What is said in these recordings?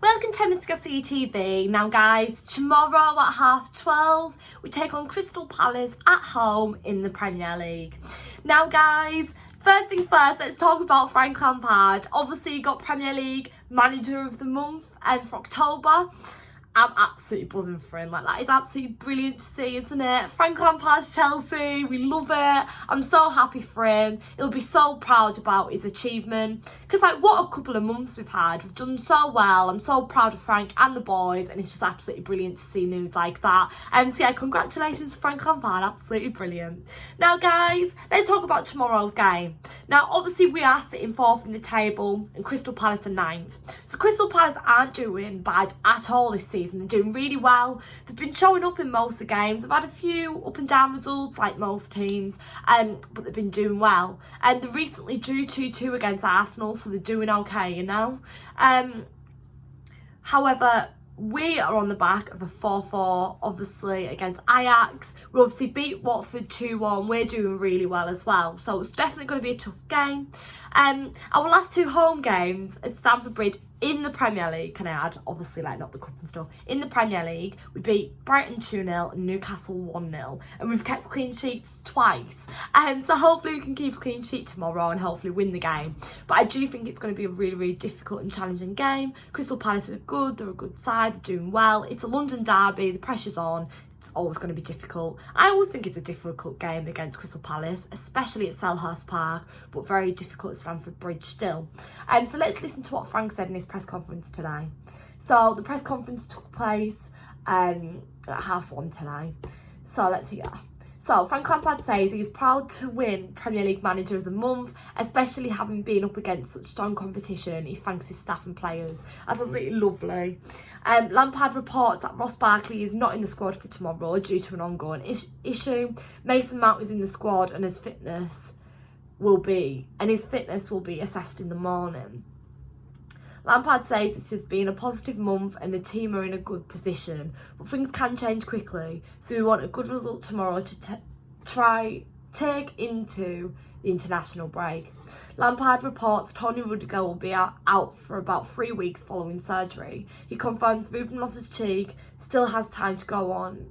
Welcome to Mystical City TV. Now guys, tomorrow at 12:30 we take on Crystal Palace at home in the Premier League. Now guys, first things first, let's talk about Frank Lampard. Obviously he got Premier League Manager of the Month for October. I'm absolutely buzzing for him. Like, that is absolutely brilliant to see, isn't it? Frank Lampard's Chelsea, we love it. I'm so happy for him. He'll be so proud about his achievement. Because, like, what a couple of months we've had. We've done so well. I'm so proud of Frank and the boys. And it's just absolutely brilliant to see news like that. So, yeah, congratulations to Frank Lampard. Absolutely brilliant. Now, guys, let's talk about tomorrow's game. Now, obviously, we are sitting fourth in the table and Crystal Palace are ninth. So, Crystal Palace aren't doing bad at all this season. They're doing really well. They've been showing up in most of the games. They've had a few up and down results like most teams, but they've been doing well. And they recently drew 2-2 against Arsenal, so they're doing okay, you know. However, we are on the back of a 4-4, obviously, against Ajax. We obviously beat Watford 2-1. We're doing really well as well. So it's definitely going to be a tough game. Our last two home games at Stamford Bridge in the Premier League, can I add, obviously, like, not the cup and stuff. In the Premier League, we beat Brighton 2-0 and Newcastle 1-0. And we've kept clean sheets twice. So hopefully we can keep a clean sheet tomorrow and hopefully win the game. But I do think it's going to be a really, really difficult and challenging game. Crystal Palace are good, they're a good side, they're doing well. It's a London derby, the pressure's on. It's always going to be difficult. I always think it's a difficult game against Crystal Palace, especially at Selhurst Park, but very difficult at Stamford Bridge still. So let's listen to what Frank said in his press conference today. So the press conference took place at 1:30 today. So let's hear. So, Frank Lampard says he's proud to win Premier League Manager of the Month, especially having been up against such strong competition. He thanks his staff and players. That's absolutely lovely. Lampard reports that Ross Barkley is not in the squad for tomorrow due to an ongoing issue. Mason Mount is in the squad and his fitness will be assessed in the morning. Lampard says it has been a positive month and the team are in a good position, but things can change quickly, so we want a good result tomorrow to take into the international break. Lampard reports Tony Rudiger will be out for about 3 weeks following surgery. He confirms Ruben Loftus-Cheek still has time to go on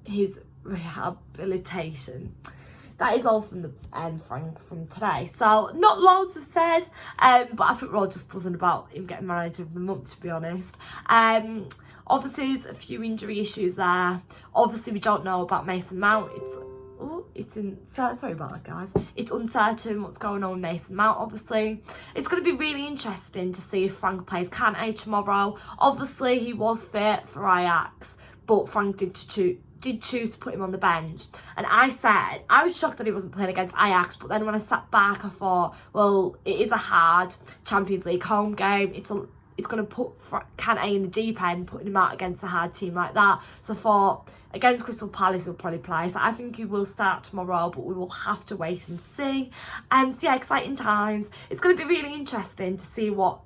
his rehabilitation. That is all from the Frank from today. So not loads was said, but I think we're all just buzzing about him getting Manager of the Month, to be honest. Obviously there's a few injury issues there. Obviously we don't know about Mason Mount. Sorry about that, guys. It's uncertain what's going on with Mason Mount, obviously. It's going to be really interesting to see if Frank plays Kante tomorrow. Obviously he was fit for Ajax, but Frank did choose to put him on the bench. And I was shocked that he wasn't playing against Ajax, but then when I sat back I thought, well, it is a hard Champions League home game. It's going to put Kante in the deep end, putting him out against a hard team like that. So I thought, against Crystal Palace he'll probably play. So I think he will start tomorrow, but we will have to wait and see. So yeah, exciting times. It's going to be really interesting to see what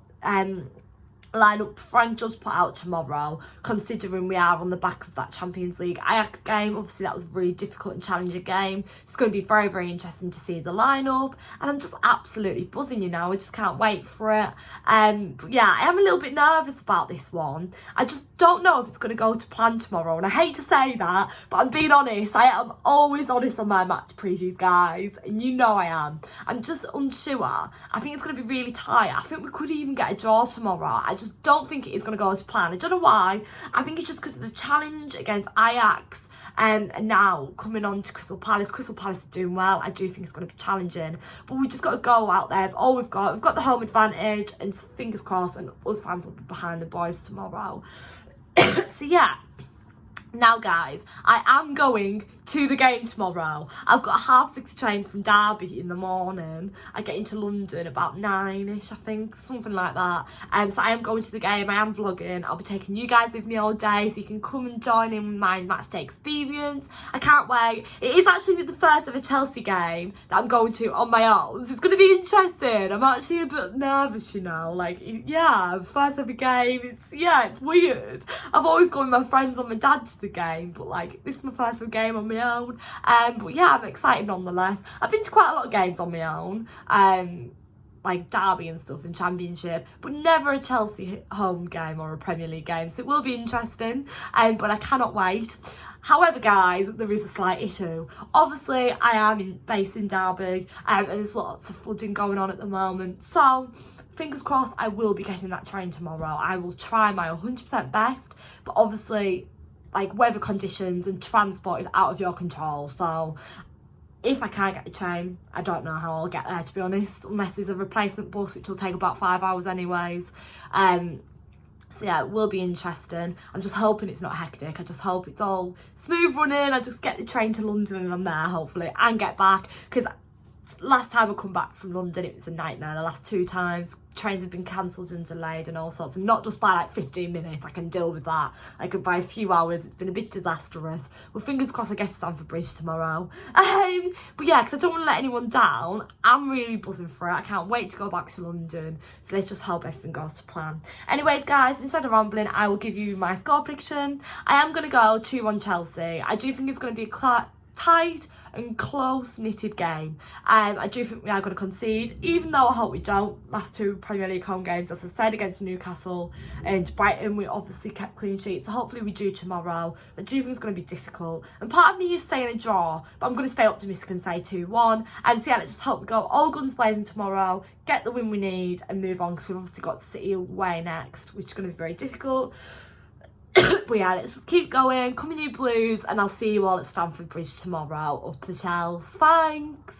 lineup Frank does put out tomorrow, considering we are on the back of that Champions League Ajax game. Obviously that was a really difficult and challenging game. It's going to be very, very interesting to see the lineup, and I'm just absolutely buzzing, you know. I just can't wait for it. But yeah, I am a little bit nervous about this one. I just don't know if it's going to go to plan tomorrow, and I hate to say that, but I'm being honest. I am always honest on my match previews, guys, and you know I am. I'm just unsure. I think it's going to be really tight. I think we could even get a draw tomorrow. I just don't think it is going to go as planned. I don't know why. I think it's just because of the challenge against Ajax, and now coming on to Crystal Palace. Crystal Palace are doing well. I do think it's going to be challenging, but we just got to go out there. It's all we've got. We've got the home advantage, and fingers crossed, and us fans will be behind the boys tomorrow. So yeah. Now guys, I am going to the game tomorrow. I've got a 6:30 train from Derby in the morning. I get into London about 9ish, I think, something like that. So I am going to the game. I am vlogging. I'll be taking you guys with me all day, so you can come and join in with my matchday experience. I can't wait. It is actually the first ever Chelsea game that I'm going to on my own, so it's going to be interesting. I'm actually a bit nervous, you know. Like, yeah, first ever game. It's weird. I've always gone with my friends and my dad to the game, but like, this is my first ever game on my own. But yeah, I'm excited nonetheless. I've been to quite a lot of games on my own. like derby and stuff and championship, but never a Chelsea home game or a Premier League game, so it will be interesting, but I cannot wait. However, guys, there is a slight issue. Obviously, I am based in Derby, and there's lots of flooding going on at the moment, so fingers crossed I will be getting that train tomorrow. I will try my 100% best, but obviously, like, weather conditions and transport is out of your control, so if I can't get the train, I don't know how I'll get there, to be honest, unless there's a replacement bus, which will take about 5 hours anyways. So yeah, it will be interesting. I'm just hoping it's not hectic. I just hope it's all smooth running. I just get the train to London and I'm there, hopefully, and get back, because last time I come back from London, it was a nightmare. The last 2 times, trains have been cancelled and delayed and all sorts, and not just by like 15 minutes. I can deal with that. Like by a few hours, it's been a bit disastrous. Well, fingers crossed I get to Stamford Bridge tomorrow. But yeah, because I don't want to let anyone down. I'm really buzzing for it. I can't wait to go back to London. So let's just hope everything goes to plan. Anyways, guys, instead of rambling, I will give you my score prediction. I am going to go 2-1 Chelsea. I do think it's going to be a tight and close knitted game. I do think we are going to concede, even though I hope we don't. Last 2 Premier League home games, as I said, against Newcastle and Brighton, we obviously kept clean sheets, so hopefully we do tomorrow. I do think it's going to be difficult, and part of me is saying a draw, but I'm going to stay optimistic and say 2-1. And so yeah, let's just hope we go all guns blazing tomorrow, get the win we need and move on, because we've obviously got City away next, which is going to be very difficult. But yeah, let's just keep going, come in you Blues, and I'll see you all at Stamford Bridge tomorrow. Up the Chels. Thanks.